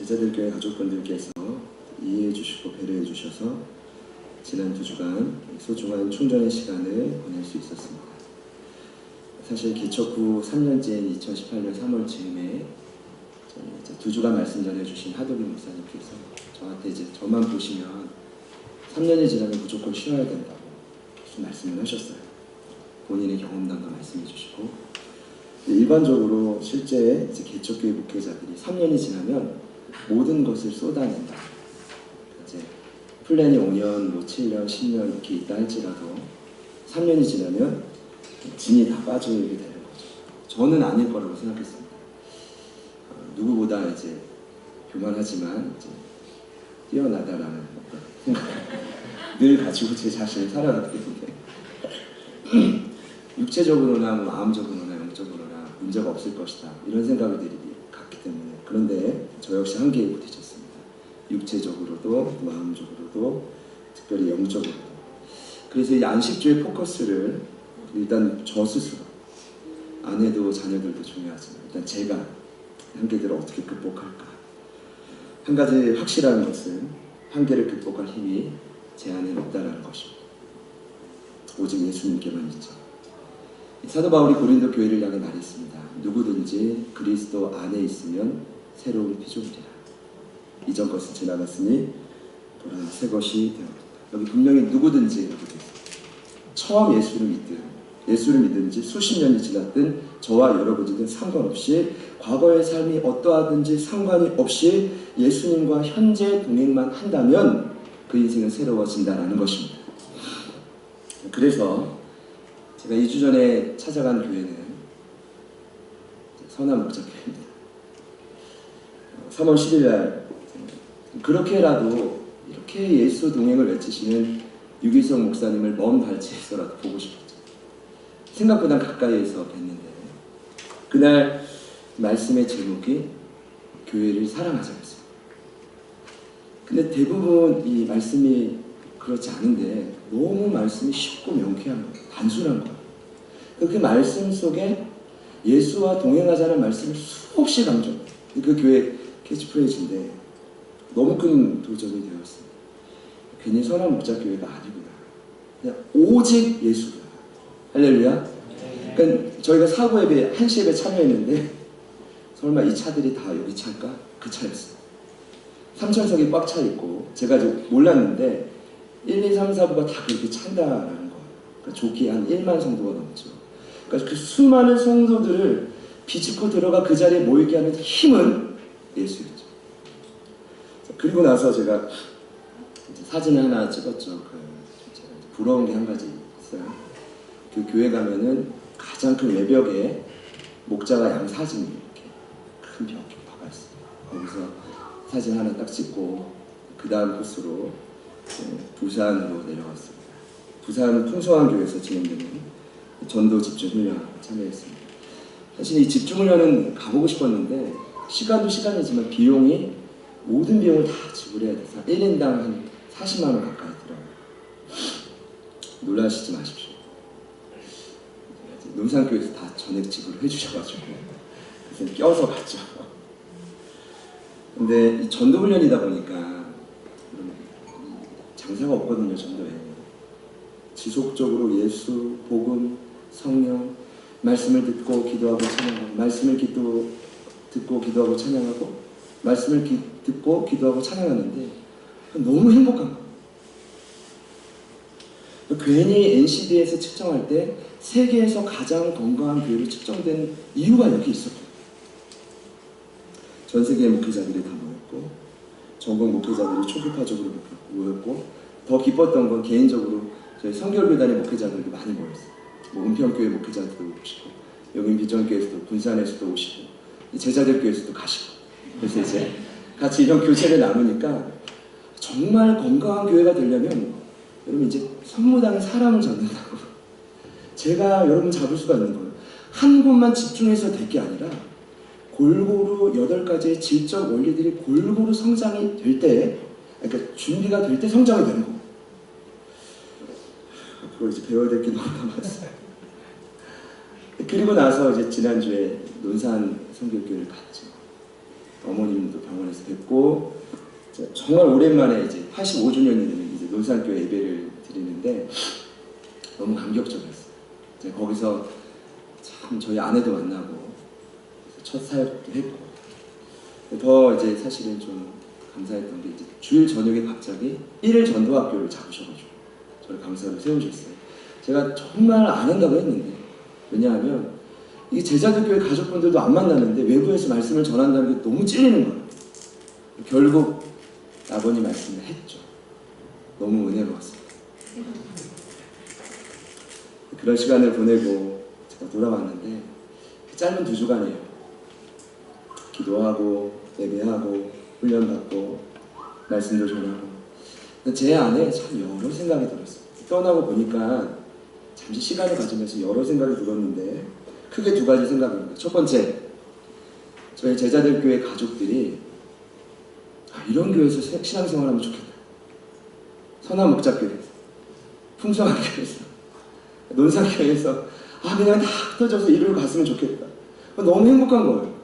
제자들교회 가족분들께서 이해해 주시고 배려해 주셔서 지난 2주간 소중한 충전의 시간을 보낼 수 있었습니다. 사실 개척 후 3년째인 2018년 3월 즈음에 2주간 말씀 전해주신 하도기 목사님께서 저한테 저만 보시면 3년이 지나면 무조건 쉬어야 된다고 무슨 말씀을 하셨어요. 본인의 경험담도 말씀해 주시고, 일반적으로 실제 개척교회 목회자들이 3년이 지나면 모든 것을 쏟아낸다. 이제 플랜이 5년, 7년, 10년 이렇게 있다 할지라도 3년이 지나면 진이 다 빠지게 되는 거죠. 저는 아닐 거라고 생각했습니다. 누구보다 교만하지만 뛰어나다라는 생각을 늘 가지고 제 자신을 살아갔기 때문에 육체적으로나 마음적으로나 영적으로나 문제가 없을 것이다 이런 생각을 늘 갖기 때문에. 그런데 저 역시 한계에 부딪혔습니다. 육체적으로도 마음적으로도 특별히 영적으로도. 그래서 이 안식주의 포커스를 일단 저 스스로, 아내도 자녀들도 중요하지만 일단 제가 한계들을 어떻게 극복할까. 한 가지 확실한 것은 한계를 극복할 힘이 제 안에 없다라는 것입니다. 오직 예수님께만 있죠. 사도 바울이 고린도 교회를 향해 말했습니다. 누구든지 그리스도 안에 있으면 새로운 피조물이라. 이전 것은 지나갔으니 보라 새 것이 되었다. 여기 분명히 누구든지 이렇게 되어 있습니다. 처음 예수를 믿든지 수십 년이 지났든 저와 여러분들은 상관없이, 과거의 삶이 어떠하든지 상관이 없이 예수님과 현재 동행만 한다면 그 인생은 새로워진다는 것입니다. 그래서 제가 2주 전에 찾아간 교회는 선한 목자교회입니다. 3월 10일 날 그렇게라도 이렇게 예수 동행을 외치시는 유기성 목사님을 먼 발치에서라도 보고 싶었죠. 생각보다 가까이에서 뵀는데 그날 말씀의 제목이 교회를 사랑하자였어요. 근데 대부분 이 말씀이 그렇지 않은데 너무 말씀이 쉽고 명쾌한 거예요. 단순한 거예요. 그 말씀 속에 예수와 동행하자는 말씀을 수없이 강조해요. 그 교회 캐치프레이즈인데 너무 큰 도전이 되었습니다. 괜히 선한 목자교회가 아니구나. 그냥 오직 예수구나. 할렐루야. 그러니까 저희가 사고 예배, 한시 예배 참여했는데 설마 이 차들이 다 여기 차일까? 그 차였어요. 3천석이 꽉 차 있고 제가 몰랐는데 1, 2, 3, 4부가 다 그렇게 찬다라는 거예요. 그러니까 좋게 한 1만 성도가 넘죠. 그러니까 그 수많은 성도들을 비집고 들어가 그 자리에 모이게 하는 힘은 예수였죠. 그리고 나서 제가 사진을 하나 찍었죠. 부러운 게 한 가지 있어요. 그 교회 가면은 가장 큰 외벽에 목자가 양 사진이 이렇게 큰 벽에 박아있어요. 거기서 사진 하나 딱 찍고 그 다음 코스로 부산으로 내려갔습니다. 부산 풍성한교회에서 진행되는 전도 집중훈련 참여했습니다. 사실 이 집중훈련은 가보고 싶었는데 시간도 시간이지만 비용이 모든 비용을 다 지불해야 돼서 1인당 한 40만 원 가까이 들어요. 놀라시지 마십시오. 논산교회에서 다 전액 지불을 해주셔가지고 그래서 껴서 갔죠. 근데 이 전도훈련이다 보니까 장사가 없거든요. 전도에 지속적으로 예수, 복음, 성령, 말씀을 듣고 기도하고 찬양하고, 말씀을 듣고 기도하고 찬양하고, 말씀을 듣고 기도하고 찬양하는데 너무 행복한 거예요. 괜히 NCD에서 측정할 때 세계에서 가장 건강한 교회로 측정된 이유가 여기 있었거든요. 전 세계의 목회자들이 다 모였고, 전국 목회자들이 초급파적으로 모였고, 더 기뻤던 건 개인적으로 저희 성결교단의 목회자들도 많이 모였어요. 은평교회 목회자들도 오시고, 여기 비전교회에서도, 군산에서도 오시고, 제자들 교회에서도 가시고, 그래서 같이 이런 교제를 나누니까 정말 건강한 교회가 되려면 여러분 선무당에 사람을 잡는다고 제가 여러분 잡을 수가 있는 거예요. 한 곳만 집중해서 될 게 아니라 골고루 8가지의 질적 원리들이 골고루 성장이 될 때, 그러니까 준비가 될 때 성장이 되는 거예요. 앞으로 배워야 될 게 너무 많았어요. 그리고 나서 지난주에 논산 성결교회를 갔죠. 어머님도 병원에서 뵙고 정말 오랜만에 이제 85주년이 되는 이제 논산교회 예배를 드리는데 너무 감격적이었어요. 이제 거기서 참 저희 아내도 만나고 첫 사역도 했고 더 이제 사실은 좀 감사했던 게 이제 주일 저녁에 갑자기 1일 전도학교를 잡으셔가지고 저를 강사로 세우셨어요. 제가 정말 안 한다고 했는데 왜냐하면 이 제자들 교회 가족분들도 안 만나는데 외부에서 말씀을 전한다는 게 너무 찔리는 거예요. 결국 아버님 말씀을 했죠. 너무 은혜로웠습니다. 그런 시간을 보내고 제가 돌아왔는데 짧은 2주간이에요. 기도하고 예배하고 훈련받고 말씀도 전하고 제 안에 참 여러 생각이 들었어요. 떠나고 보니까 잠시 시간을 가지면서 여러 생각이 들었는데 크게 2가지 생각입니다. 첫 번째, 저희 제자들 교회 가족들이 이런 교회에서 신앙생활하면 좋겠다. 선한 목자교회에서, 풍성한 교회에서, 논산교회에서 그냥 다 흩어져서 이리로 갔으면 좋겠다. 너무 행복한 거예요.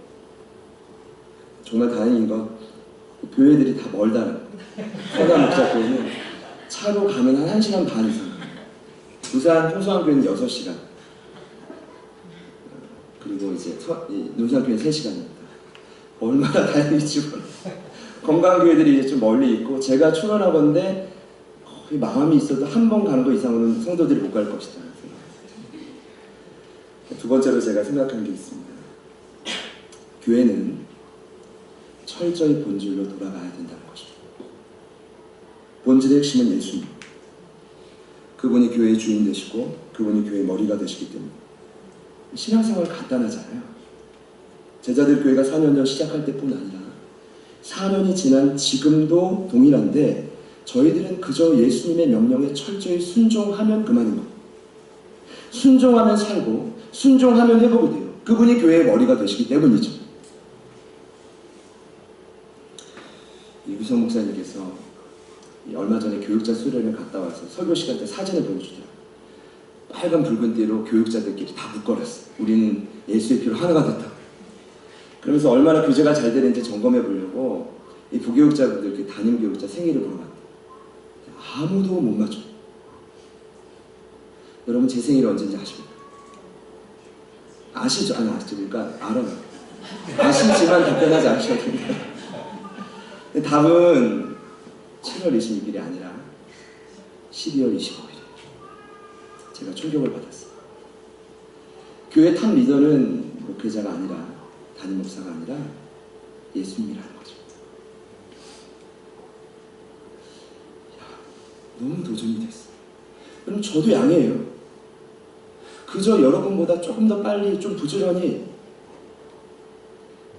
정말 다행인 건 교회들이 다 멀다는 거예요. 선한 목자교회는 차로 가면 한 1시간 반 이상, 부산 풍성한 교회는 6시간, 그리고 이제 논산교회는 3시간입니다. 얼마나 다행이지. 건강교회들이 이제 좀 멀리 있고 제가 출연하건데 마음이 있어도 한 번 가는 거 이상으로는 성도들이 못 갈 것이다. 2번째로 제가 생각한 게 있습니다. 교회는 철저히 본질로 돌아가야 된다는 것입니다. 본질의 핵심은 예수님. 그분이 교회의 주인 되시고 그분이 교회의 머리가 되시기 때문에 신앙생활 간단하잖아요. 제자들 교회가 4년 전 시작할 때뿐 아니라 4년이 지난 지금도 동일한데 저희들은 그저 예수님의 명령에 철저히 순종하면 그만인 겁니다. 순종하면 살고 순종하면 회복이 돼요. 그분이 교회의 머리가 되시기 때문이죠. 유성 목사님께서 얼마 전에 교육자 수련을 갔다 와서 설교 시간 때 사진을 보여주더라고요. 빨간 붉은 띠로 교육자들끼리 다 묶어놨어요. 우리는 예수의 피로 하나가 됐다. 그러면서 얼마나 교제가 잘 되는지 점검해 보려고 이 부교육자분들, 그 담임 교육자 생일을 보러 갔다. 아무도 못 맞춰. 여러분 제 생일 언제인지 아십니까? 아시죠? 아니 아십니까? 알아요. 아시지만 답변하지 않으셔도 됩니다. 답은 7월 26일이 아니라 12월 25일이에요. 제가 충격을 받았어요. 교회 탑 리더는 목회자가 아니라 담임 목사가 아니라 예수님이라는 거죠. 너무 도전이 됐어요. 그럼 저도 양해해요. 그저 여러분보다 조금 더 빨리 좀 부지런히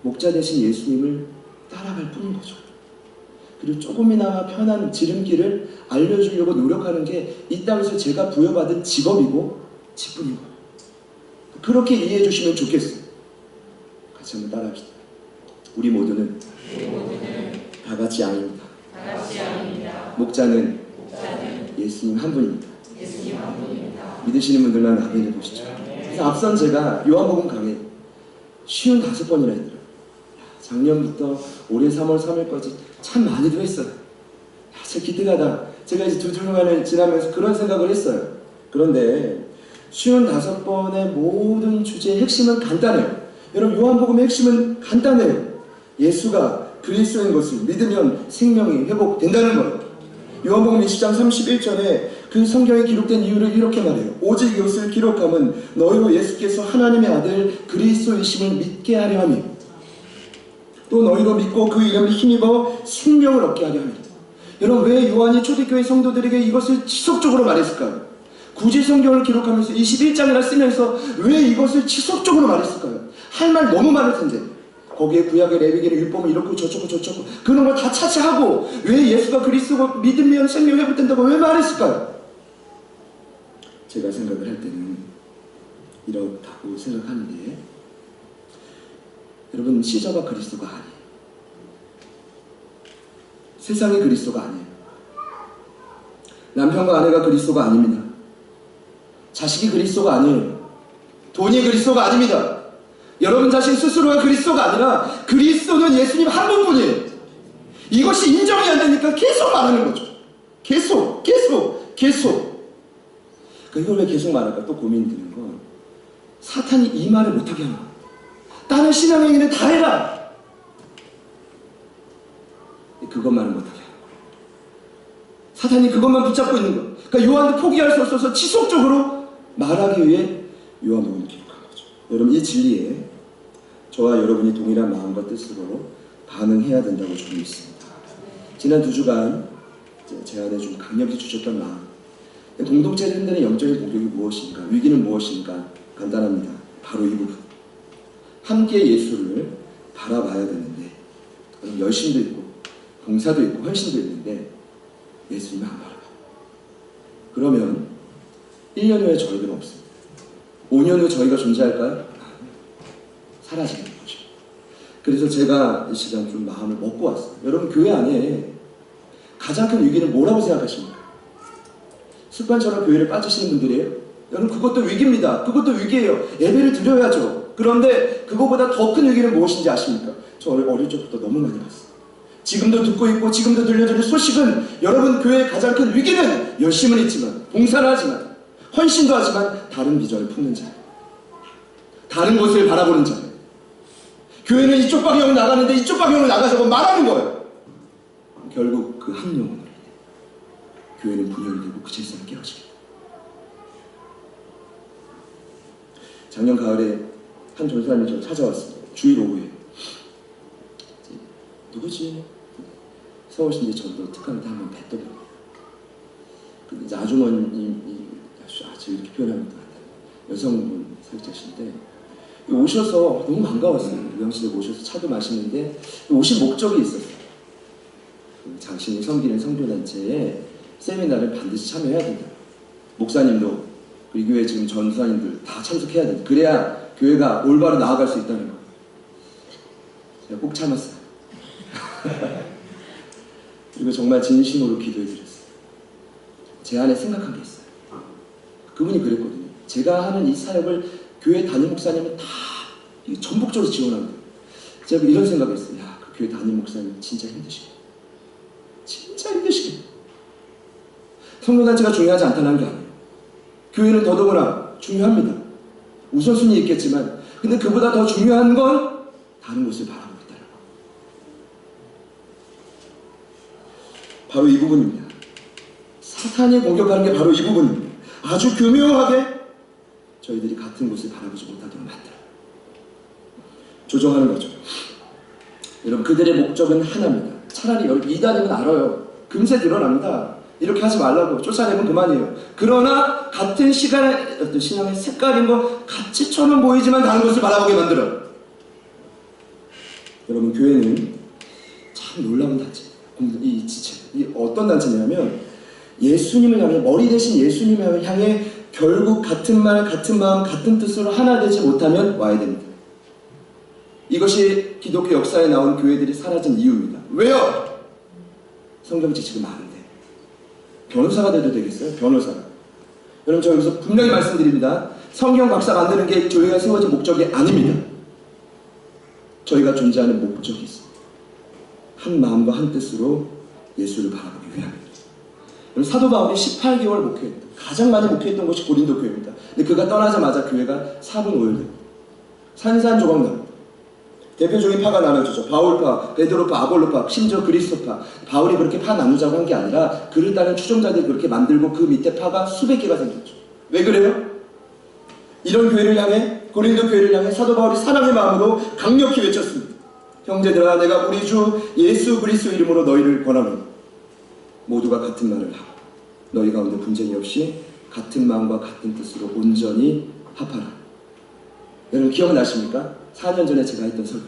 목자 되신 예수님을 따라갈 뿐인 거죠. 그리고 조금이나마 편한 지름길을 알려주려고 노력하는 게 이 땅에서 제가 부여받은 직업이고 직분이고 그렇게 이해해 주시면 좋겠어요. 같이 한번 따라합시다. 우리 모두는 다 같이 양입니다. 목자는 예수님 한 분입니다. 믿으시는 분들만 아멘 해보시죠. 그래서 앞선 제가 요한복음 강의 55번이나 했더라고요. 작년부터 올해 3월 3일까지 참 많이도 했어요. 진짜 기특하다. 제가 이제 2주간을 지나면서 그런 생각을 했어요. 그런데 55번의 모든 주제의 핵심은 간단해요. 여러분 요한복음의 핵심은 간단해요. 예수가 그리스도인 것을 믿으면 생명이 회복된다는 거예요. 요한복음 20장 31절에 그 성경에 기록된 이유를 이렇게 말해요. 오직 이것을 기록함은 너희로 예수께서 하나님의 아들 그리스도이심을 믿게 하려 함이요 또 너희로 믿고 그 이름을 힘입어 생명을 얻게 하려 합니다. 여러분 왜 요한이 초대교회 성도들에게 이것을 지속적으로 말했을까요? 굳이 성경을 기록하면서 21장이나 쓰면서 왜 이것을 지속적으로 말했을까요? 할 말 너무 많을 텐데 거기에 구약의 레위기를 율법을 이렇고 저쩌고 그런 걸 다 차치하고 왜 예수가 그리스도가 믿으면 생명이 회복된다고 왜 말했을까요? 제가 생각을 할 때는 이렇다고 생각하는데 여러분 시저가 그리스도가 아니에요. 세상이 그리스도가 아니에요. 남편과 아내가 그리스도가 아닙니다. 자식이 그리스도가 아니에요. 돈이 그리스도가 아닙니다. 여러분 자신 스스로가 그리스도가 아니라 그리스도 그리스도는 예수님 한 분뿐이에요. 이것이 인정이 안 되니까 계속 말하는 거죠. 계속. 이걸 왜 계속 말할까? 또 고민이 드는 건 사탄이 이 말을 못하게 하는 거예요. 다른 신앙의 행위는 다 해라. 그것만은 못하게 하는 거예요. 사탄이 그것만 붙잡고 있는 거예요. 그러니까 요한도 포기할 수 없어서 지속적으로 말하기 위해 요한복음을 기록한 거죠. 여러분, 이 진리에 저와 여러분이 동일한 마음과 뜻으로 반응해야 된다고 저는 믿습니다. 지난 2주간 제 안에 좀 강력히 주셨던 마음, 공동체를 흔드는 영적인 공격이 무엇인가, 위기는 무엇인가, 간단합니다. 바로 이 부분. 함께 예수를 바라봐야 되는데, 열심도 있고 봉사도 있고 헌신도 있는데 예수님을 안 바라봐. 그러면 1년 후에 저희들은 없습니다. 5년 후 저희가 존재할까요? 사라지는 거죠. 그래서 제가 이 시간 좀 마음을 먹고 왔어요. 여러분, 교회 안에 가장 큰 위기는 뭐라고 생각하십니까? 습관처럼 교회를 빠지시는 분들이에요? 여러분, 그것도 위기입니다. 그것도 위기예요. 예배를 드려야죠. 그런데 그거보다 더 큰 위기는 무엇인지 아십니까? 저 어릴 적부터 너무 많이 봤어요. 지금도 듣고 있고 지금도 들려드릴 소식은, 여러분, 교회의 가장 큰 위기는 열심은 있지만, 봉사를 하지만, 헌신도 하지만 다른 비전을 품는 자, 다른 곳을 바라보는 자. 교회는 이쪽 방향으로 나가는데 이쪽 방향으로 나가자고 말하는 거예요. 결국 그 한 영혼으로 인해 교회는 분열이 되고 그 질서는 깨어지게 돼요. 작년 가을에 한 전사님이 저를 찾아왔습니다. 주일 오후에. 누구지? 서울신대 전도 특강때 한번 뵀더라고요. 근데 이제 아주머님이, 제가 이렇게 표현하면 안 돼요. 여성분 사역자신데 오셔서 너무 반가웠어요. 우영실에 오셔서 차도 마시는데 오신 목적이 있었어요. 당신이 섬기는 성교단체에 세미나를 반드시 참여해야 된다. 목사님도, 우리 교회 지금 전사님들 다 참석해야 된다. 그래야 교회가 올바로 나아갈 수 있다는 거. 제가 꼭 참았어요. 그리고 정말 진심으로 기도해드렸어요. 제 안에 생각한 게 있어요. 그분이 그랬거든요. 제가 하는 이 사역을 교회 담임 목사님은 다 전폭적으로 지원합니다. 제가 이런 생각을 했어요. 야, 그 교회 담임 목사님 진짜 힘드시겠다. 진짜 힘드시겠다. 성도단체가 중요하지 않다는 게 아니에요. 교회는 더더구나 중요합니다. 우선순위 있겠지만, 근데 그보다 더 중요한 건 다른 곳을 바라보고 있다는 거. 바로 이 부분입니다. 사탄이 공격하는 게 바로 이 부분입니다. 아주 교묘하게 저희들이 같은 곳을 바라보지 못하도록 만들어요. 조정하는 거죠. 여러분, 그들의 목적은 하나입니다. 차라리 여러분 이단이면 알아요. 금세 드러납니다. 이렇게 하지 말라고 쫓아내면 그만이에요. 그러나 같은 시간에 어떤 신앙의 색깔인 거 같이처럼 보이지만 다른 곳을 바라보게 만들어요. 여러분, 교회는 참 놀라운 단체. 이 지체, 이 어떤 단체냐면 예수님을 향해, 머리 대신 예수님을 향해 결국 같은 말, 같은 마음, 같은 뜻으로 하나 되지 못하면 와야 됩니다. 이것이 기독교 역사에 나온 교회들이 사라진 이유입니다. 왜요? 성경 지식은 많은데 변호사가 돼도 되겠어요? 변호사가. 여러분, 저 여기서 분명히 말씀드립니다. 성경 박사 만드는 게 교회가 세워진 목적이 아닙니다. 저희가 존재하는 목적이 있습니다. 한 마음과 한 뜻으로 예수를 바라보기 위함입니다. 사도 바울이 18개월 목회했다. 가장 많이 목회했던 곳이 고린도 교회입니다. 근데 그가 떠나자마자 교회가 4분 5일 산산조각 납니다. 대표적인 파가 나눠지죠. 바울파, 베드로파, 아볼로파, 심지어 그리스도파. 바울이 그렇게 파 나누자고 한 게 아니라 그를 따른 추종자들이 그렇게 만들고 그 밑에 파가 수백 개가 생겼죠. 왜 그래요? 이런 교회를 향해, 고린도 교회를 향해 사도 바울이 사랑의 마음으로 강력히 외쳤습니다. 형제들아, 내가 우리 주 예수 그리스도 이름으로 너희를 권하노니 모두가 같은 말을 하고 너희 가운데 분쟁이 없이 같은 마음과 같은 뜻으로 온전히 합하라. 여러분, 기억나십니까? 4년 전에 제가 했던 설교.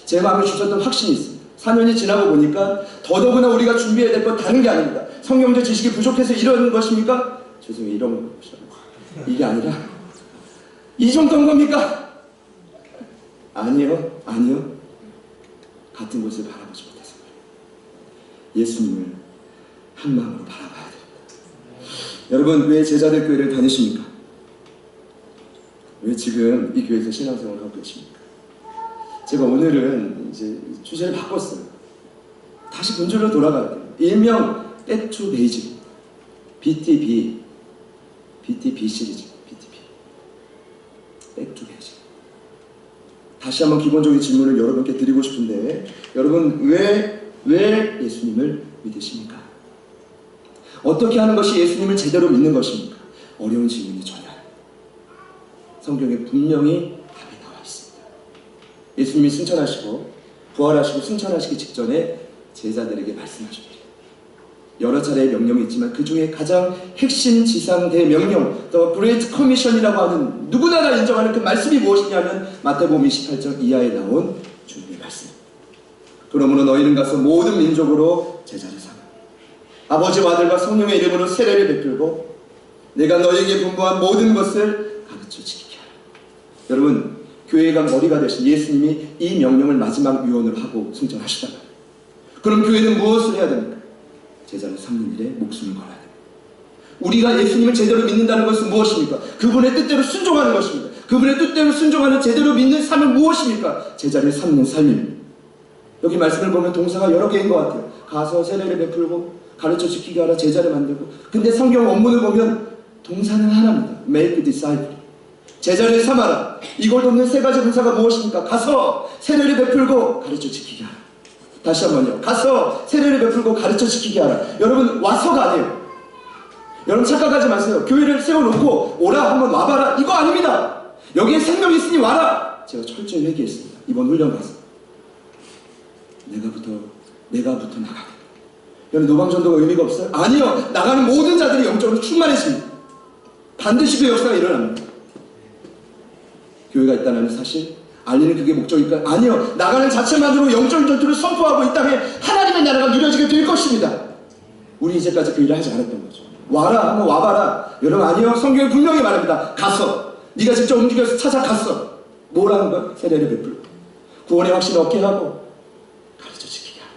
제 마음에 주셨던 확신이 있습니다. 4년이 지나고 보니까 더더구나 우리가 준비해야 될 건 다른 게 아닙니다. 성경적 지식이 부족해서 이런 것입니까? 죄송해요, 이런 것이 이게 아니라 이 정도인 겁니까? 아니요. 같은 곳을 바라보지 못해서 예수님을 한 마음으로 바라봐야 됩니다. 여러분, 왜 제자들 교회를 다니십니까? 왜 지금 이 교회에서 신앙생활을 하고 계십니까? 제가 오늘은 이제 주제를 바꿨어요. 다시 본질로 돌아가야 돼요. 일명 Back to Basic, BTB 시리즈, BTB, Back to Basic. 다시 한번 기본적인 질문을 여러분께 드리고 싶은데, 여러분 왜 예수님을 믿으십니까? 어떻게 하는 것이 예수님을 제대로 믿는 것입니까? 어려운 질문이 전혀 아닙니다. 성경에 분명히 답이 나와 있습니다. 예수님이 승천하시고 부활하시고 승천하시기 직전에 제자들에게 말씀하십니다. 여러 차례의 명령이 있지만 그 중에 가장 핵심 지상 대명령, The Great Commission이라고 하는, 누구나 다 인정하는 그 말씀이 무엇이냐면 마태복음 28장 이하에 나온 주님의 말씀. 그러므로 너희는 가서 모든 민족으로 제자를 삼아 아버지와 아들과 성령의 이름으로 세례를 베풀고 내가 너희에게 분부한 모든 것을 가르쳐 지키게 하라. 여러분, 교회가 머리가 되신 예수님이 이 명령을 마지막 유언으로 하고 승천하시단 말이에요. 그럼 교회는 무엇을 해야 됩니까? 제자를 삼는 일에 목숨을 걸어야 됩니다. 우리가 예수님을 제대로 믿는다는 것은 무엇입니까? 그분의 뜻대로 순종하는 것입니다. 그분의 뜻대로 순종하는 제대로 믿는 삶은 무엇입니까? 제자를 삼는 삶입니다. 여기 말씀을 보면 동사가 여러 개인 것 같아요. 가서 세례를 베풀고 가르쳐 지키게 하라, 제자를 만들고. 근데 성경 원문을 보면 동사는 하나입니다. Make disciple, 제자를 삼아라. 이걸 돕는 세 가지 동사가 무엇입니까? 가서 세례를 베풀고 가르쳐 지키게 하라. 다시 한번요. 가서 세례를 베풀고 가르쳐 지키게 하라. 여러분, 와서가 아니에요. 여러분 착각하지 마세요. 교회를 세워놓고 오라 한번 와봐라, 이거 아닙니다. 여기에 생명이 있으니 와라. 제가 철저히 회개했습니다. 이번 훈련 가서 내가부터 나가게. 여러분, 노방전도가 의미가 없어요? 아니요. 나가는 모든 자들이 영적으로 충만해집니다. 반드시 그 역사가 일어납니다. 교회가 있다는 사실 알리는 그게 목적일까요? 아니요. 나가는 자체만으로 영적 전투를 선포하고 이 땅에 하나님의 나라가 누려지게 될 것입니다. 우리 이제까지 그 일을 하지 않았던 거죠. 와라, 한번 와봐라. 여러분, 아니요. 성경이 분명히 말합니다. 가서, 네가 직접 움직여서 찾아갔어. 뭐라는 거야? 세례를 베풀고 구원의 확신을 얻게 하고 가르쳐 지키게 하라.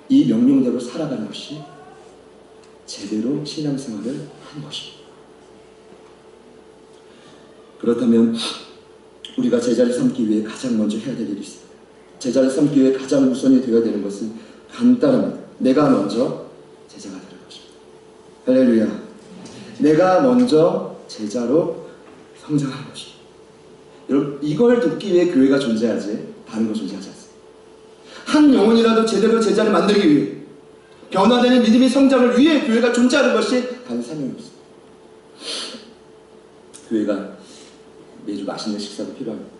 이 명령대로 살아가는 것이 제대로 신앙생활을 하는 것입니다. 그렇다면 우리가 제자를 삼기 위해 가장 먼저 해야 될 일이 있습니다. 제자를 삼기 위해 가장 우선이 되어야 되는 것은 간단합니다. 내가 먼저 제자가 되는 것입니다. 할렐루야. 내가 먼저 제자로 성장하는 것입니다. 여러분, 이걸 돕기 위해 교회가 존재하지 다른 거 존재하지 않습니다. 한 영혼이라도 제대로 제자를 만들기 위해, 변화되는 믿음의 성장을 위해 교회가 존재하는 것이 다른 사명이 없습니다. 교회가 매주 맛있는 식사도 필요합니다.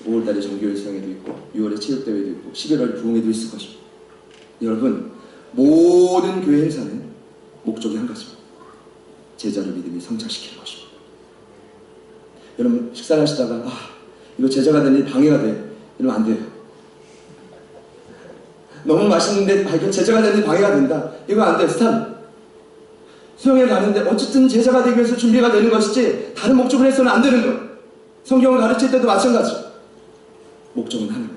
5월달에 정교회 수양회도 있고 6월에 체육대회도 있고 11월에 부흥회도 있을 것입니다. 여러분, 모든 교회 행사는 목적이 한 가지입니다. 제자를 믿음이 성장시키는 것입니다. 여러분, 식사를 하시다가 이거 제자가 되니 방해가 돼. 이러면 안 돼요. 너무 맛있는데 이거 제자가 되니 방해가 된다. 이거 안 돼. 스탑. 수영회 가는데 어쨌든 제자가 되기 위해서 준비가 되는 것이지 다른 목적을 해서는 안 되는 거예요. 성경을 가르칠 때도 마찬가지. 목적은 하나입니다.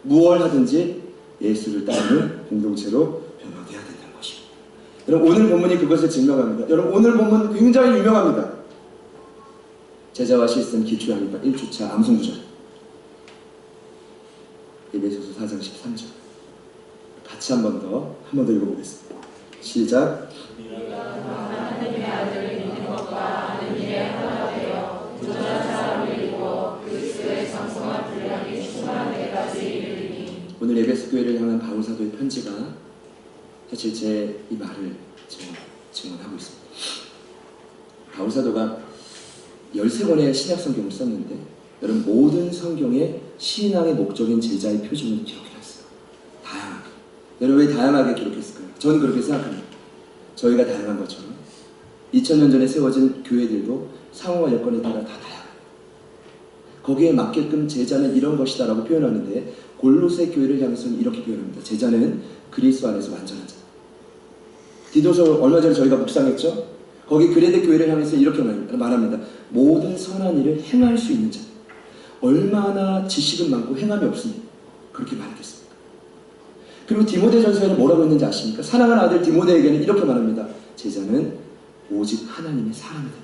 무엇을 하든지 예수를 따르는 공동체로 변화되어야 된다는 것입니다. 여러분, 오늘 본문이 그것을 증명합니다. 여러분, 오늘 본문 굉장히 유명합니다. 제자와 실습 기초합니다. 1주차 암송구절. 에베소서 4장 13절. 같이 한 번 더 읽어보겠습니다. 시작. 하나님의 아들을 믿는 것과 아는 일에 하나가 되어 부전한 사람을 이루어 그리스도의 장성한 분량이 충만한 데까지 이르리니. 오늘 에베소 교회를 향한 바울 사도의 편지가 사실 제 이 말을 증언하고 있습니다. 바울 사도가 13권의 신약 성경을 썼는데, 여러분, 모든 성경의 신앙의 목적인 제자의 표준을 기록해놨어요. 다양하게. 여러분, 왜 다양하게 기록했을까요? 저는 그렇게 생각합니다. 저희가 다양한 것처럼 2000년 전에 세워진 교회들도 상황과 여건에 따라 다 다양합니다. 거기에 맞게끔 제자는 이런 것이다 라고 표현하는데, 골로새 교회를 향해서는 이렇게 표현합니다. 제자는 그리스도 안에서 완전한 자. 디도서 얼마 전에 저희가 묵상했죠? 거기 그레데 교회를 향해서 이렇게 말합니다. 모든 선한 일을 행할 수 있는 자. 얼마나 지식은 많고 행함이 없으니 그렇게 말하겠습니까? 그리고 디모데전서에는 뭐라고 했는지 아십니까? 사랑하는 아들 디모데에게는 이렇게 말합니다. 제자는 오직 하나님의 사람이다.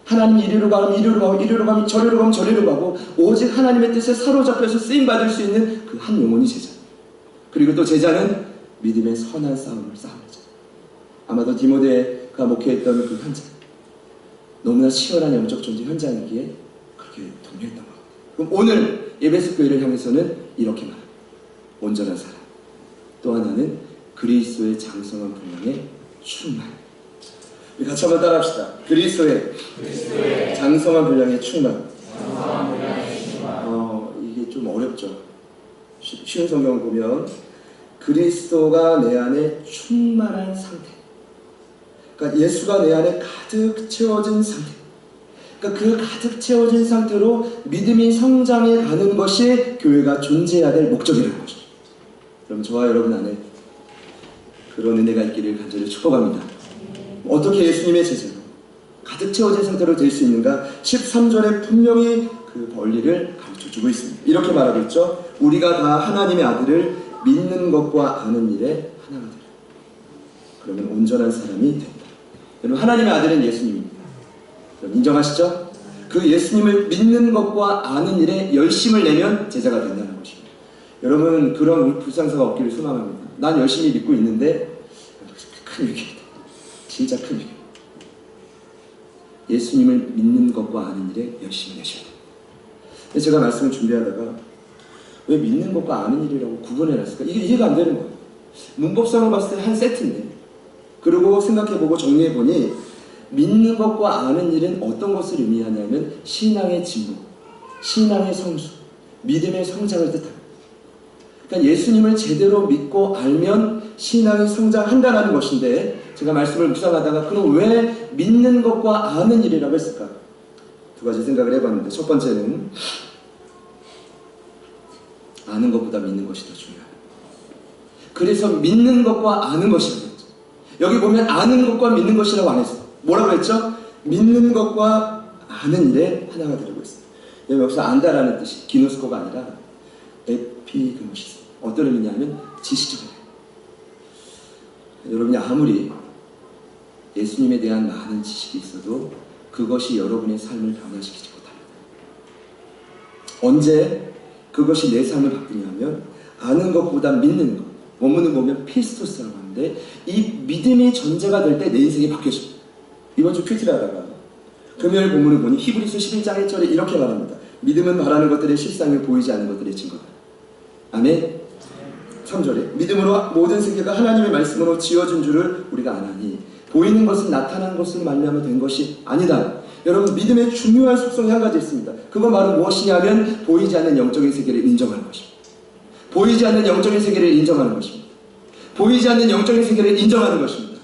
하나님이 이리로 가면 이리로 가고 이리로 가면 저리로 가면 저리로 가고 오직 하나님의 뜻에 사로잡혀서 쓰임받을 수 있는 그 한 영혼이 제자. 그리고 또 제자는 믿음의 선한 싸움을 싸우죠. 아마도 디모데가 목회했던 그 현장, 너무나 치열한 영적 전쟁 현장이기에 그렇게 동료했던 것 같아요. 그럼 오늘 에베소 교회를 향해서는 이렇게 말합니다. 온전한 사람, 또 하나는 그리스도의 장성한 분량의 충만. 우리 같이 한번 따라합시다. 그리스도의 장성한 분량의 충만. 이게 좀 어렵죠. 쉬운 성경을 보면 그리스도가 내 안에 충만한 상태, 그러니까 예수가 내 안에 가득 채워진 상태, 그러니까 그 가득 채워진 상태로 믿음이 성장해 가는 것이 교회가 존재해야 될 목적이라는 것이죠. 그럼 저와 여러분 안에 그런 은혜가 있기를 간절히 축복합니다. 어떻게 예수님의 제자로 가득 채워진 상태로 될 수 있는가? 13절에 분명히 그 원리를 가르쳐주고 있습니다. 이렇게 말하고 있죠. 우리가 다 하나님의 아들을 믿는 것과 아는 일에 하나가 되라. 그러면 온전한 사람이 된다. 여러분, 하나님의 아들은 예수님입니다. 그럼 인정하시죠? 그 예수님을 믿는 것과 아는 일에 열심을 내면 제자가 된다는 것입니다. 여러분, 그런 불상사가 없기를 소망합니다. 난 열심히 믿고 있는데 큰 위기입니다. 진짜 큰 위기. 예수님을 믿는 것과 아는 일에 열심히 내셔야 됩니다. 제가 말씀을 준비하다가 왜 믿는 것과 아는 일이라고 구분해놨을까? 이게 이해가 안 되는 거예요. 문법상으로 봤을 때 한 세트인데, 그리고 생각해보고 정리해보니 믿는 것과 아는 일은 어떤 것을 의미하냐면 신앙의 진보, 신앙의 성수, 믿음의 성장을 뜻합니다. 그러니까 예수님을 제대로 믿고 알면 신앙이 성장한다는 것인데, 제가 말씀을 묵상하다가 그럼 왜 믿는 것과 아는 일이라고 했을까? 두 가지 생각을 해봤는데, 첫 번째는 아는 것보다 믿는 것이 더 중요해요. 그래서 믿는 것과 아는 것이라고 했죠. 여기 보면 아는 것과 믿는 것이라고 안 했어요. 뭐라고 했죠? 믿는 것과 아는 일에 하나가 되라고 했어요. 여기서 안다라는 뜻이 기노스코가 아니라 에피그노시스. 어떤 의미냐면 지식적인 의미. 여러분이 아무리 예수님에 대한 많은 지식이 있어도 그것이 여러분의 삶을 변화시키지 못합니다. 언제 그것이 내 삶을 바꾸냐면 아는 것보다 믿는 것. 원문을 보면 피스토스라고 하는데 이 믿음이 전제가 될 때 내 인생이 바뀌어집니다. 이번 주 큐티를 하다가 금요일 본문을 보니 히브리서 11장 1절에 이렇게 말합니다. 믿음은 말하는 것들의 실상을 보이지 않는 것들의 증거다. 아멘. 3절에 믿음으로 모든 세계가 하나님의 말씀으로 지어진 줄을 우리가 아나니 보이는 것은 나타난 것을 말미암아 된 것이 아니다. 여러분, 믿음의 중요한 속성이 한 가지 있습니다. 그건 바로 무엇이냐면 보이지 않는 영적인 세계를 인정하는 것입니다. 보이지 않는 영적인 세계를 인정하는 것입니다. 보이지 않는 영적인 세계를 인정하는 것입니다.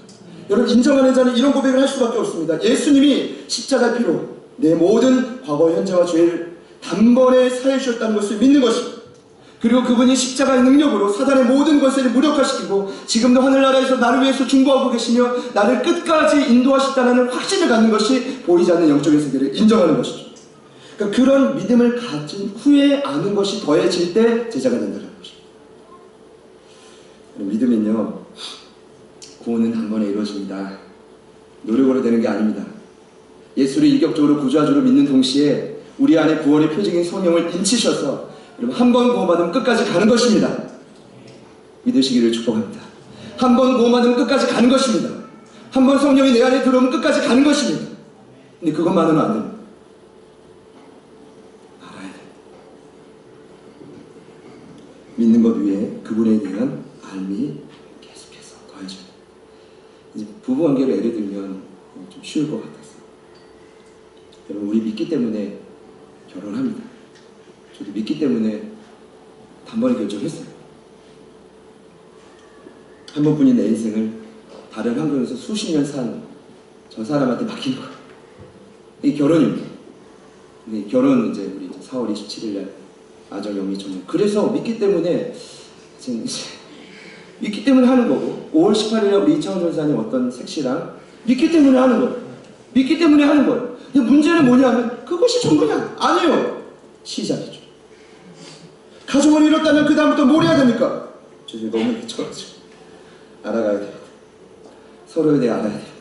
여러분, 인정하는 자는 이런 고백을 할 수밖에 없습니다. 예수님이 십자가 피로 내 모든 과거, 현재와 죄를 단번에 사해 주셨다는 것을 믿는 것입니다. 그리고 그분이 십자가의 능력으로 사단의 모든 것을 무력화시키고 지금도 하늘나라에서 나를 위해서 중보하고 계시며 나를 끝까지 인도하시다는 확신을 갖는 것이 보이지 않는 영적인 세계를 인정하는 것이죠. 그러니까 그런 믿음을 가진 후에 아는 것이 더해질 때 제자가 된다는 것입니다. 믿음은요, 구원은 한 번에 이루어집니다. 노력으로 되는 게 아닙니다. 예수를 인격적으로 구주하주로 믿는 동시에 우리 안에 구원의 표징인 성령을 인치셔서 여러분, 한 번 구원받으면 끝까지 가는 것입니다. 믿으시기를 축복합니다. 한 번 구원받으면 끝까지 가는 것입니다. 한 번 성령이 내 안에 들어오면 끝까지 가는 것입니다. 근데 그것만으로는 안 됩니다. 알아야 돼요. 믿는 것 위에 그분에 대한 알미 계속해서 더해져요. 이제 부부관계로 예를 들면 좀 쉬울 것 같았어요. 여러분, 우리 믿기 때문에 결혼합니다. 저도 믿기 때문에 단번에 결정했어요. 한 번뿐인 내 인생을 다른 환경에서 수십 년 산 저 사람한테 맡긴 거예요. 이게 결혼입니다. 근데 결혼은 이제 우리 4월 27일 날 아정 영미 전용. 그래서 믿기 때문에 믿기 때문에 하는 거고 5월 18일 날 우리 이창훈 전사님 어떤 색시랑 믿기 때문에 하는 거예요. 믿기 때문에 하는 거예요. 근데 문제는 뭐냐면 그것이 전부냐? 아니에요. 시작이죠. 가정을 이뤘다면 그 다음부터 뭘 해야 됩니까? 저 이제 너무 미쳐가지고 알아가야 됩니다. 서로에 대해 알아야 됩니다.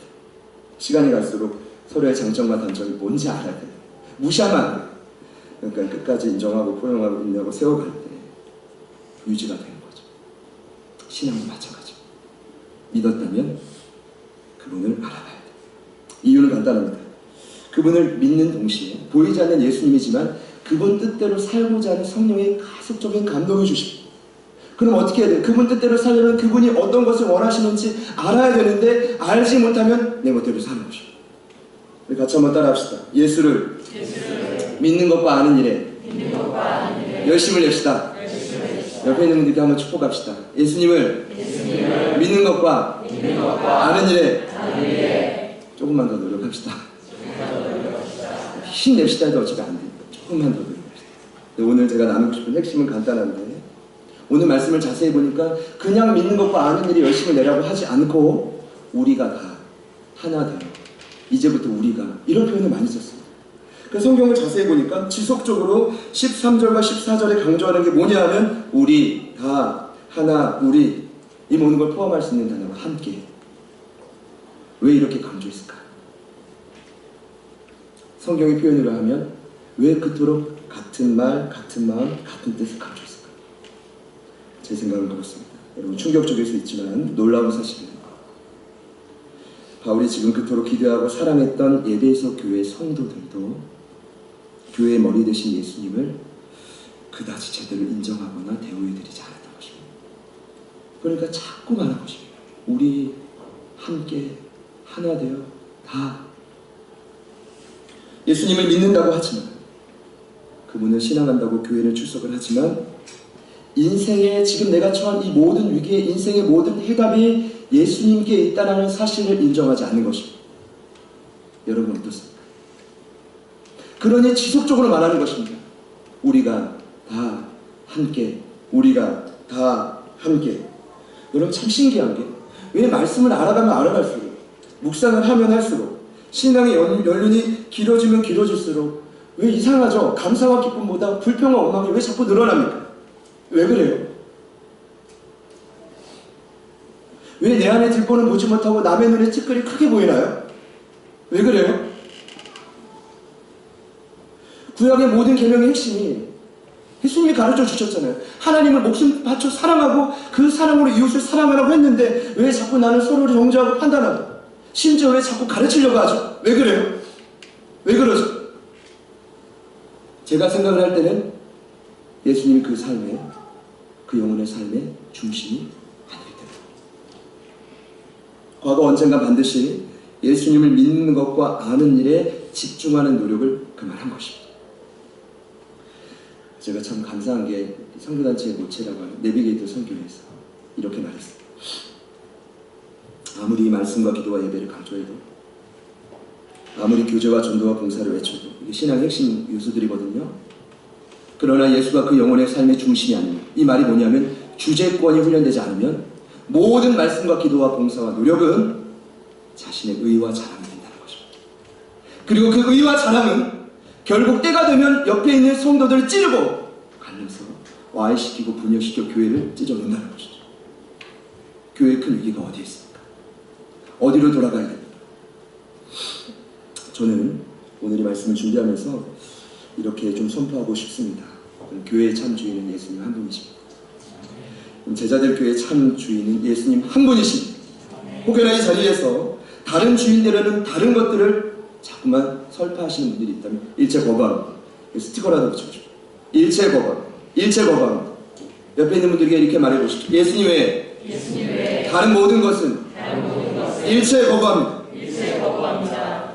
시간이 갈수록 서로의 장점과 단점이 뭔지 알아야 돼요. 무시하면 안 돼요. 그러니까 끝까지 인정하고 포용하고 인내하고 세워갈 때 유지가 되는 거죠. 신앙도 마찬가지고 믿었다면 그분을 알아봐야 돼요. 이유는 간단합니다. 그분을 믿는 동시에 보이지 않는 예수님이지만 그분 뜻대로 살고자 하는 성령의 가속적인 감동을 주십니다. 그럼 어떻게 해야 돼요? 그분 뜻대로 살려면 그분이 어떤 것을 원하시는지 알아야 되는데 알지 못하면 내 멋대로 사는 것이죠. 우리 같이 한번 따라 합시다. 예수를 믿는 것과 아는 일에 열심을 냅시다. 옆에 있는 분들께 한번 축복합시다. 예수님을 믿는 것과 아는 일에 조금만 더 노력합시다. 힘냅시다 해도 어차피 안 돼요. 조금만 더 노력합시다. 오늘 제가 나누고 싶은 핵심은 간단한데 오늘 말씀을 자세히 보니까 그냥 믿는 것과 아는 일에 열심을 내라고 하지 않고 우리가 다 하나 되어 이제부터 우리가 이런 표현을 많이 썼습니다. 그래서 성경을 자세히 보니까 지속적으로 13절과 14절에 강조하는 게 뭐냐 하면 우리, 다, 하나, 우리 이 모든 걸 포함할 수 있는 단어가 함께. 왜 이렇게 강조했을까? 성경의 표현으로 하면 왜 그토록 같은 말, 같은 마음, 같은 뜻을 강조했을까? 제 생각은 그렇습니다. 여러분 충격적일 수 있지만 놀라운 사실입니다. 바울이 지금 그토록 기대하고 사랑했던 에베소 교회 성도들도 교회의 머리 되신 예수님을 그다지 제대로 인정하거나 대우해드리지 않았던 것입니다. 그러니까 자꾸 말하는 것입니다. 우리 함께 하나 되어 다 예수님을 믿는다고 하지만 그분을 신앙한다고 교회를 출석을 하지만 인생에 지금 내가 처한 이 모든 위기에 인생의 모든 해답이 예수님께 있다는 사실을 인정하지 않는 것입니다. 여러분 어떻습니까? 그러니 지속적으로 말하는 것입니다. 우리가 다 함께, 우리가 다 함께. 여러분 참 신기한 게 왜 말씀을 알아가면 알아갈수록 묵상을 하면 할수록 신앙의 연륜이 길어지면 길어질수록 왜 이상하죠? 감사와 기쁨보다 불평과 원망이 왜 자꾸 늘어납니까? 왜 그래요? 왜 내 안에 들보는 보지 못하고 남의 눈에 티끌이 크게 보이나요? 왜 그래요? 구약의 모든 계명의 핵심이 예수님이 가르쳐 주셨잖아요. 하나님을 목숨 바쳐 사랑하고 그 사랑으로 이웃을 사랑하라고 했는데 왜 자꾸 나는 서로를 정죄하고 판단하고 심지어 왜 자꾸 가르치려고 하죠? 왜 그래요? 왜 그러죠? 제가 생각을 할 때는 예수님이 그 삶에, 그 영혼의 삶의 중심이 아니기 때문에 과거 언젠가 반드시 예수님을 믿는 것과 아는 일에 집중하는 노력을 그만한 것입니다. 제가 참 감사한 게 선교단체의 모체라고 하는 내비게이터 선교에서 이렇게 말했어요. 아무리 말씀과 기도와 예배를 강조해도 아무리 교제와 전도와 봉사를 외쳐도 이게 신앙의 핵심 요소들이거든요. 그러나 예수가 그 영혼의 삶의 중심이 아니면 이 말이 뭐냐면 주제권이 훈련되지 않으면 모든 말씀과 기도와 봉사와 노력은 자신의 의와 자랑이 된다는 것입니다. 그리고 그 의와 자랑은 결국 때가 되면 옆에 있는 성도들을 찌르고 갈라서 와해시키고 분열시켜 교회를 찢어놓는다는 것이죠. 교회의 큰 위기가 어디에 있습니까? 어디로 돌아가야 됩니까? 저는 오늘 이 말씀을 준비하면서 이렇게 좀 선포하고 싶습니다. 교회의 참 주인은 예수님 한 분이십니다. 제자들 교회의 참 주인은 예수님 한 분이십니다. 혹여나 이 자리에서 다른 주인들에는 다른 것들을 자꾸만 설파하시는 분들이 있다면 일체 거부합니다. 스티커라도 붙여줘. 일체 거부합니다. 일체 거부합니다. 옆에 있는 분들에게 이렇게 말해보십시오. 예수님 외에 다른 모든 것은 일체 거부합니다. 일체 거부합니다.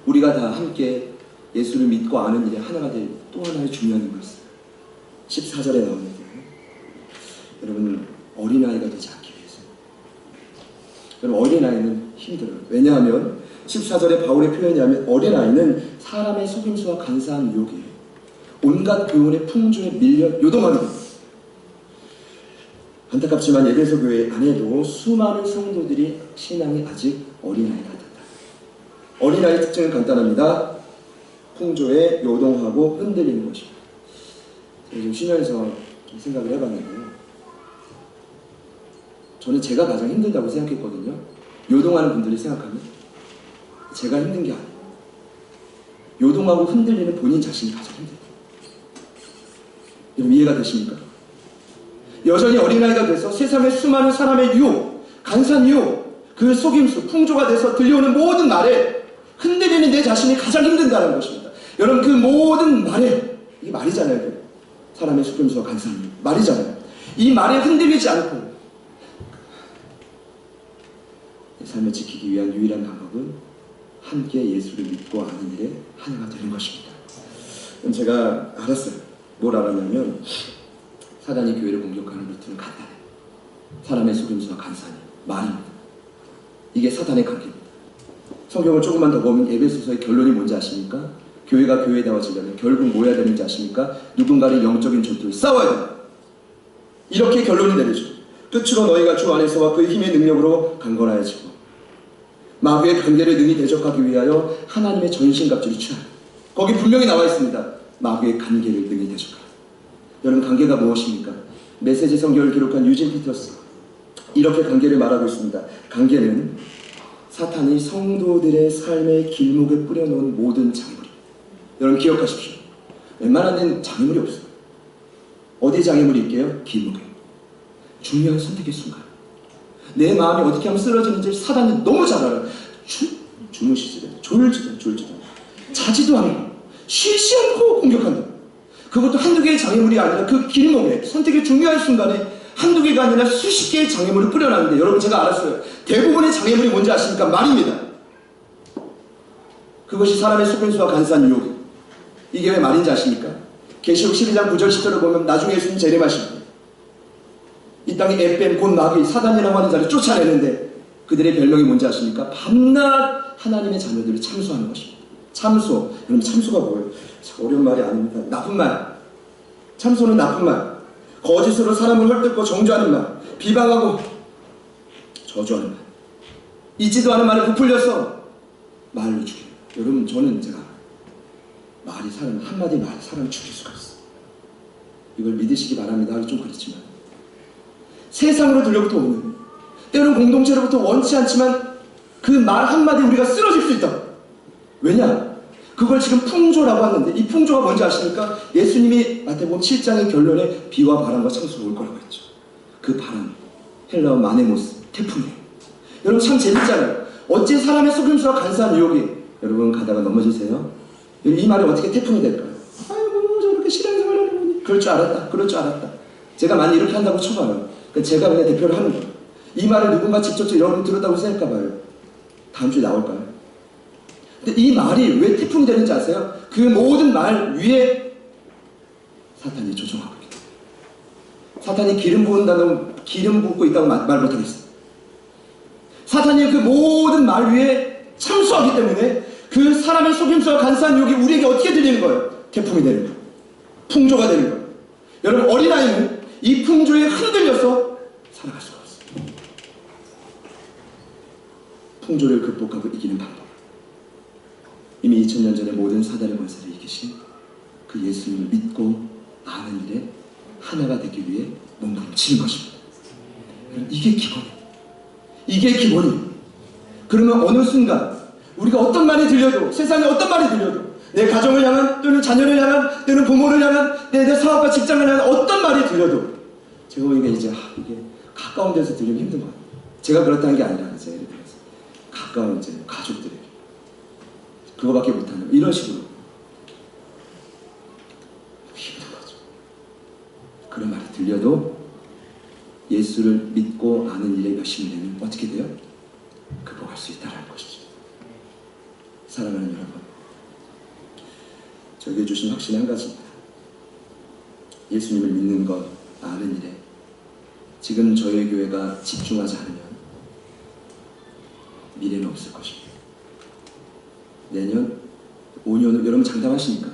우리가 다 함께 예수를 믿고 아는 일에 하나가 될 또 하나의 중요한 것은 14절에 나오는데 여러분 어린아이가 되지 않기 위해서 여러분 어린아이는 힘들어요. 왜냐하면 14절에 바울의 표현이 하면 어린아이는 사람의 속임수와 간사한 유혹에 온갖 교훈의 풍조에 밀려 요동하는 겁니다. 안타깝지만 에베소 교회 안에도 수많은 성도들이 신앙이 아직 어린아이 같았다. 어린아이의 특징은 간단합니다. 풍조에 요동하고 흔들리는 것입니다. 제가 좀 쉬면서 좀 생각을 해봤는데요. 저는 제가 가장 힘들다고 생각했거든요. 요동하는 분들이 생각하면 제가 힘든 게 아니에요. 요동하고 흔들리는 본인 자신이 가장 힘들어요. 여러분 이해가 되십니까? 여전히 어린아이가 돼서 세상의 수많은 사람의 유혹, 간사한 유혹, 그 속임수, 풍조가 돼서 들려오는 모든 말에 흔들리는 내 자신이 가장 힘든다는 것입니다. 여러분 그 모든 말에, 이게 말이잖아요. 사람의 속임수와 간사한 유혹, 말이잖아요. 이 말에 흔들리지 않고 내 삶을 지키기 위한 유일한 방법은 함께 예수를 믿고 아는 일에 하나가 되는 것입니다. 제가 알았어요. 뭘 알았냐면 사단이 교회를 공격하는 루트는 간단해요. 사람의 속임수와 간사한 말입니다. 이게 사단의 관계입니다. 성경을 조금만 더 보면 에베소서의 결론이 뭔지 아십니까? 교회가 교회다워지려면 결국 뭐 해야 되는지 아십니까? 누군가를 영적인 전투를 싸워야 됩니다. 이렇게 결론이 내리죠. 끝으로 너희가 주 안에서와 그 힘의 능력으로 강건하여지고 마귀의 관계를 능히 대적하기 위하여 하나님의 전신갑주를 취하라. 거기 분명히 나와 있습니다. 마귀의 관계를 능히 대적하라. 여러분 관계가 무엇입니까? 메시지 성경을 기록한 유진 피터스 이렇게 관계를 말하고 있습니다. 관계는 사탄이 성도들의 삶의 길목에 뿌려놓은 모든 장애물입니다. 여러분 기억하십시오. 웬만한 데는 장애물이 없어요. 어디에 장애물이 있게요? 길목에. 중요한 선택의 순간. 내 마음이 어떻게 하면 쓰러지는지 사단이 너무 잘 알아요. 주무시지도 졸지도 자지도 않고 쉬지 않고 공격한다. 그것도 한두 개의 장애물이 아니라 그 길목에 선택의 중요한 순간에 한두 개가 아니라 수십 개의 장애물을 뿌려놨는데 여러분 제가 알았어요. 대부분의 장애물이 뭔지 아십니까? 말입니다. 그것이 사람의 속임수와 간사한 유혹이에요. 이게 왜 말인지 아십니까? 계시록 12장 9절 10절을 보면 나중에 예수님 재림하십니다. 이 땅에 에뱀 곧 마귀 사단이라고 하는 자를 쫓아내는데 그들의 별명이 뭔지 아십니까? 밤낮 하나님의 자녀들을 참소하는 것입니다. 참소. 여러분 참소가 뭐예요? 어려운 말이 아닙니다. 나쁜 말. 참소는 나쁜 말. 거짓으로 사람을 헐뜯고 정죄하는 말. 비방하고 저주하는 말. 있지도 않은 말을 부풀려서 말을 죽여요. 여러분 저는 제가 말이 사람 한마디 말이 사람을 죽일 수가 있어요. 이걸 믿으시기 바랍니다. 하기 좀 그렇지만 세상으로 들려부터 오는 때로는 공동체로부터 원치 않지만 그 말 한마디 우리가 쓰러질 수 있다. 왜냐? 그걸 지금 풍조라고 하는데 이 풍조가 뭔지 아십니까? 예수님이 마태복음 7장의 결론에 비와 바람과 창수가 올 거라고 했죠. 그 바람, 헬라어 마네모스, 태풍이에요. 여러분 참 재밌잖아요. 어째 사람의 속임수와 간사한 유혹이 여러분 가다가 넘어지세요? 이 말이 어떻게 태풍이 될까요? 아이고 저렇게 신앙생활 하는 분이 그럴 줄 알았다. 그럴 줄 알았다. 제가 만약 이렇게 한다고 쳐봐요. 제가 그냥 대표를 하는 거예요. 이 말을 누군가 직접 여러분 들었다고 생각해봐요. 다음 주에 나올까요? 근데 이 말이 왜 태풍이 되는지 아세요? 그 모든 말 위에 사탄이 조종하고 있다. 사탄이 기름 붓고 있다고 말 못하겠어요. 사탄이 그 모든 말 위에 참수하기 때문에 그 사람의 속임수와 간사한 욕이 우리에게 어떻게 들리는 거예요? 태풍이 되는 거예요. 풍조가 되는 거예요. 여러분 어린아이는 이 풍조에 흔들려서 살아갈 수가 없어요. 풍조를 극복하고 이기는 방법. 이미 2000년 전에 모든 사단의 권세를 이기신 그 예수님을 믿고 아는 일에 하나가 되기 위해 몸부림치는 것입니다. 이게 기본이에요. 이게 기본이에요. 그러면 어느 순간 우리가 어떤 말이 들려도 세상에 어떤 말이 들려도 내 가정을 향한 또는 자녀를 향한 또는 부모를 향한 내 사업과 직장을 향한 어떤 말이 들려도 제가 보니까 이제 이게 가까운 데서 들으면 힘든 거예요. 제가 그렇다는 게 아니라 이제 예를 들어서 가까운 이제 가족들에게 그거밖에 못하는 이런 식으로 힘든 거죠. 그런 말이 들려도 예수를 믿고 아는 일에 열심히 되면 어떻게 돼요? 극복할 수 있다는 것이죠. 사랑하는 여러분, 저에게 주신 확신이 한 가지입니다. 예수님을 믿는 것, 아는 일에 지금 저희 교회가 집중하지 않으면 미래는 없을 것입니다. 내년, 5년 후 여러분 장담하십니까?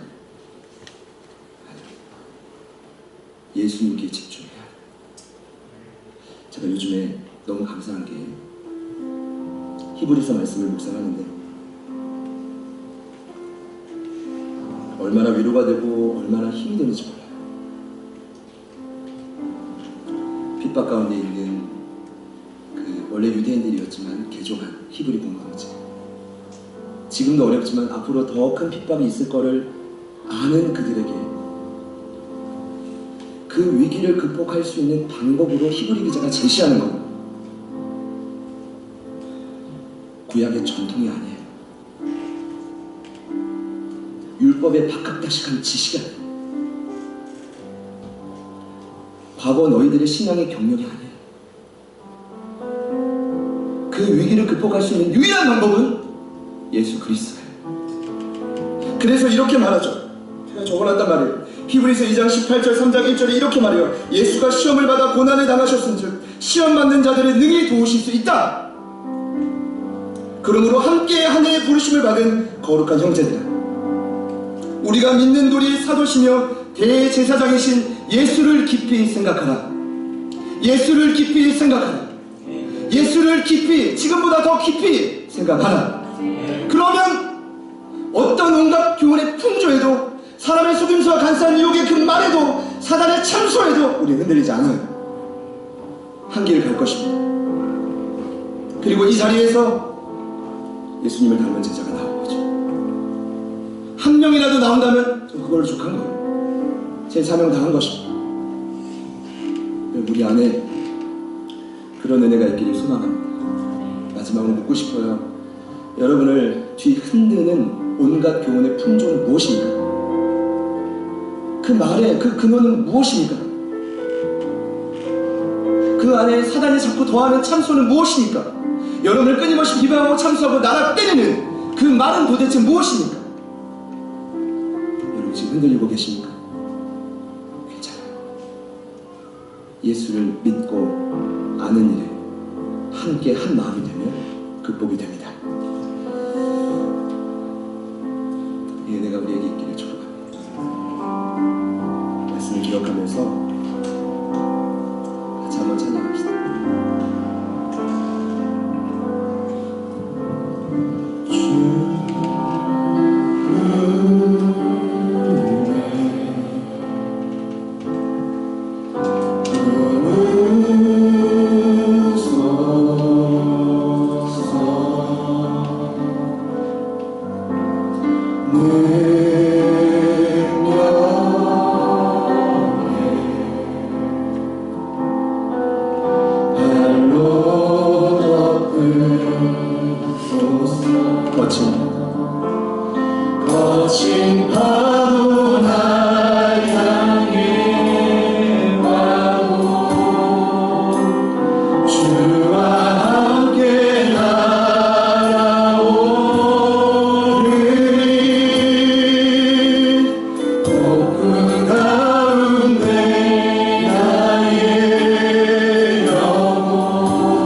예수님께 집중해야 해요. 제가 요즘에 너무 감사한 게 히브리서 말씀을 묵상하는데 얼마나 위로가 되고 얼마나 힘이 되는지 몰라요. 핍박 가운데 있는 그 원래 유대인들이었지만 개종한 히브리 공동체 지금도 어렵지만 앞으로 더 큰 핍박이 있을 거를 아는 그들에게 그 위기를 극복할 수 있는 방법으로 히브리 기자가 제시하는 건 구약의 전통이 아니에요. 율법의 박학다식한 지식이 아니에요. 과거 너희들의 신앙의 경력이 아니에요. 그 위기를 극복할 수 있는 유일한 방법은 예수 그리스도예요. 그래서 이렇게 말하죠. 제가 적어놨단 말이에요. 히브리서 2장 18절 3장 1절에 이렇게 말해요. 예수가 시험을 받아 고난을 당하셨은즉 시험 받는 자들을 능히 도우실 수 있다. 그러므로 함께 하늘의 부르심을 받은 거룩한 형제들아, 우리가 믿는 우리 사도시며 대제사장이신 예수를 깊이 생각하라. 예수를 깊이 생각하라. 예수를 깊이, 지금보다 더 깊이 생각하라. 그러면 어떤 온갖 교훈의 풍조에도, 사람의 속임수와 간사한 유혹의 그 말에도, 사단의 참소에도 우리 흔들리지 않아요. 한 길을 갈 것입니다. 그리고 이 자리에서 예수님을 닮은 제자가 나온 거죠. 한 명이라도 나온다면 저 그걸로 족한 거예요. 제 사명 다 한 것입니다. 우리 안에 그런 은혜가 있기를 소망합니다. 마지막으로 묻고 싶어요. 여러분을 뒤 흔드는 온갖 교훈의 풍조는 무엇입니까? 그 말의 그 근원은 무엇입니까? 그 안에 사단이 자꾸 더하는 참소는 무엇입니까? 여러분을 끊임없이 비방하고 참소하고 나락 때리는 그 말은 도대체 무엇입니까? 여러분 지금 흔들리고 계십니까? 괜찮아요. 예수를 믿고 아는 일에 함께 한 마음이 되면 극복이 됩니다. 이 은혜가 우리에게 있기를 축복합니다. 말씀을 기억하면서 같이 한번 찬양합시다. 거친 파도 날 향해 와도 주와 함께 날아오르니 폭풍 가운데 나의 영혼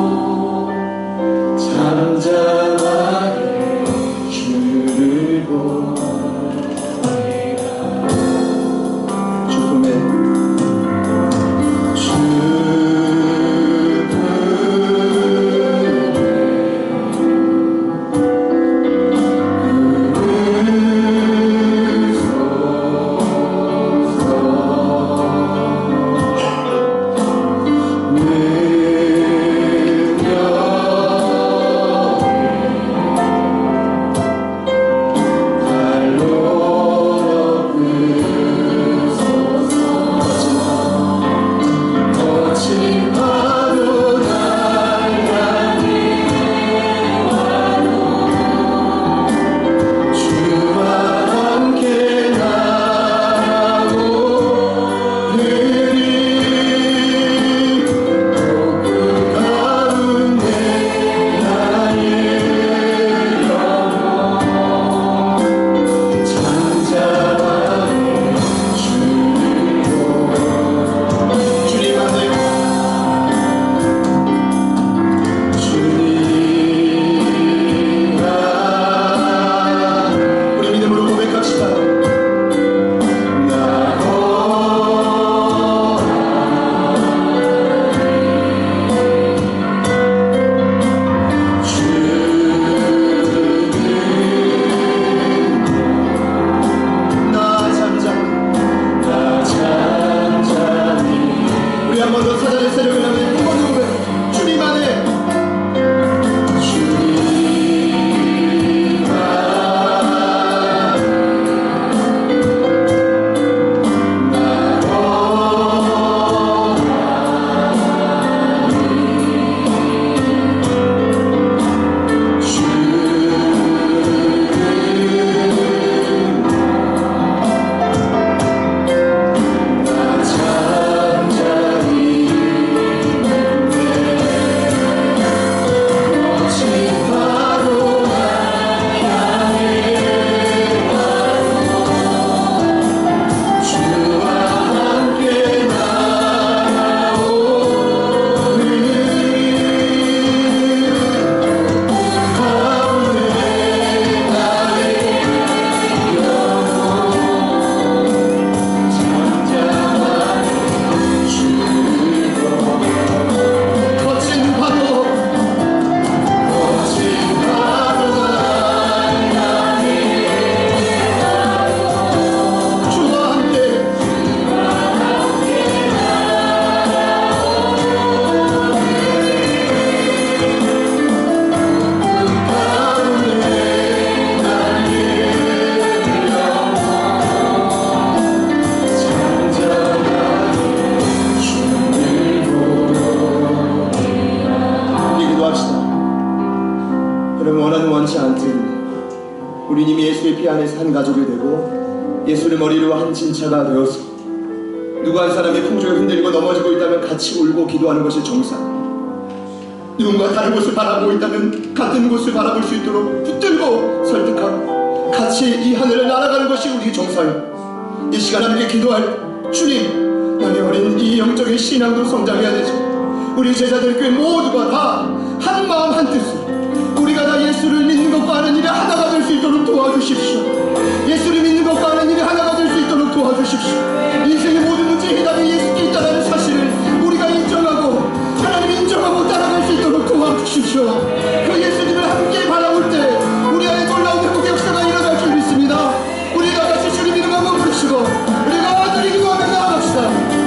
잠잠하게 주를 보네. 예수의 피 안에서 한 가족이 되고 예수를 머리로 한 진차가 되어서 누구 한 사람이 풍조에 흔들리고 넘어지고 있다면 같이 울고 기도하는 것이 정상. 누군가 다른 곳을 바라보고 있다면 같은 곳을 바라볼 수 있도록 붙들고 설득하고 같이 이 하늘을 날아가는 것이 우리 정상입니다. 이 시간 함께 기도할 주님, 나의 어린 이 영적인 신앙도 성장해야 되죠. 우리 제자들 교회 모두가 다 한 마음 한 뜻으로 우리가 다 예수를 믿는 것과 하는 일이 하나가 될 수 있도록 도와주십시오. 예수를 믿는 것과 하는 일이 하나가 될 수 있도록 도와주십시오. 인생의 모든 문제의 해답이 예수께 있다는 사실을 우리가 인정하고 하나님 인정하고 따라갈 수 있도록 도와주십시오. 그 예수님을 함께 바라볼 때 우리 안에 놀라운 회복의 역사가 일어날 줄 믿습니다. 우리가 같이 주님 이름 한번 부르시고 우리가 아들이 기도하며 나아갑시다.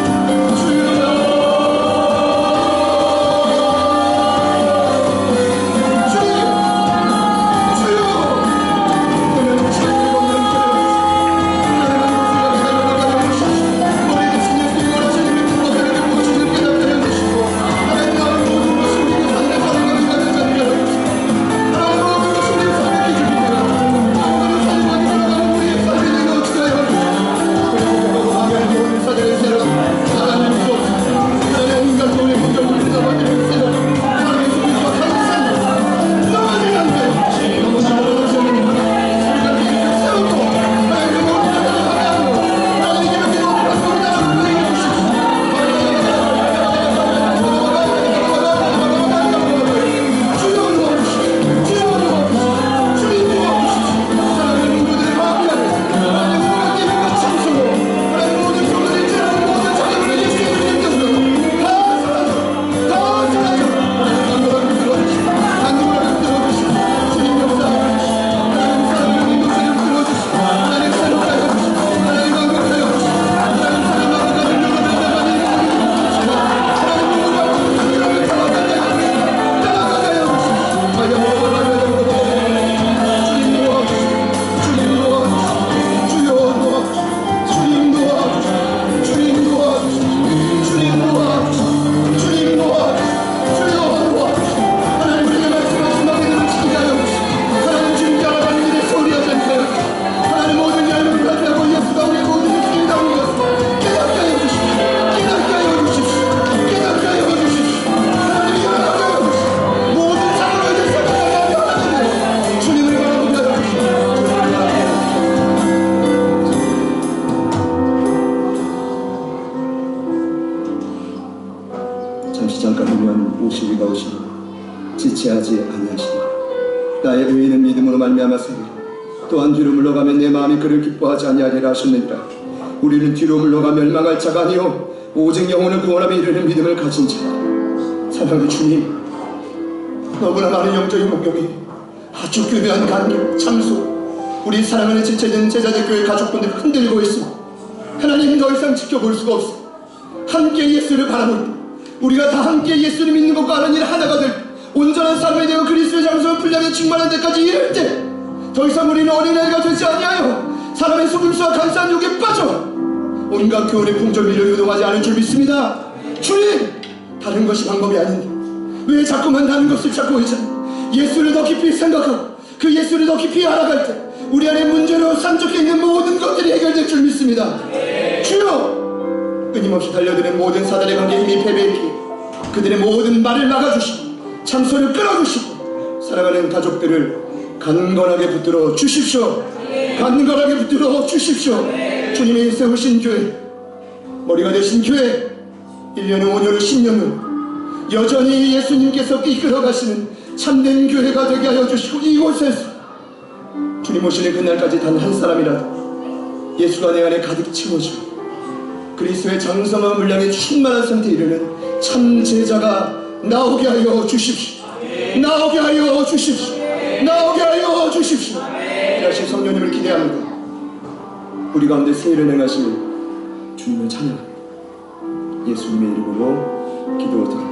지체하지 아니하시니 나의 의인은 믿음으로 말미암아 살리라. 또한 뒤로 물러가면 내 마음이 그를 기뻐하지 아니하리라 하셨느니라. 우리는 뒤로 물러가 멸망할 자가 아니요 오직 영혼을 구원하며 이르는 믿음을 가진 자라. 사랑하는 주님, 너무나 많은 영적인 공격이 아주 교묘한 관계, 장소, 우리 사랑하는 지체된 제자들 교회 가족분들을 흔들고 있습니다. 하나님, 더 이상 지켜볼 수가 없어. 함께 예수를 바라볼 때 우리가 다 함께 예수를 믿는 것과 하는 일 하나가 될 온전한 삶이 되어 그리스도의 장성을 분량에 충만한 데까지 이를 때 더 이상 우리는 어린아이가 되지 아니하여 사람의 속임수와 간사한 욕에 빠져 온갖 교훈의 풍조미를 유동하지 않은 줄 믿습니다. 주님, 다른 것이 방법이 아닌데 왜 자꾸만 다른 것을 찾고 있자. 예수를 더 깊이 생각하고 그 예수를 더 깊이 알아갈 때 우리 안에 문제로 산적해 있는 모든 것들이 해결될 줄 믿습니다. 주여, 끊임없이 달려드는 모든 사단의 관계에 힘이 패배했기에 그들의 모든 말을 막아주시고 참소를 끊어주시고 사랑하는 가족들을 간건하게 붙들어 주십시오. 간건하게 붙들어 주십시오. 주님이 세우신 교회, 머리가 되신 교회, 1년 후 5년 후 10년 후 여전히 예수님께서 이끌어 가시는 참된 교회가 되게 하여 주시고 이곳에서 주님 오시는 그날까지 단 한 사람이라도 예수가 내 안에 가득 채워주고 그리스도의 장성한 분량에 충만한 상태에 이르는 참 제자가 나오게 하여 주십시오. 나오게 하여 주십시오. 나오게 하여 주십시오. 이하신 성령님을 기대합니다. 우리 가운데 세일을 행하실 주님을 찬양합니다. 예수님의 이름으로 기도드립니다.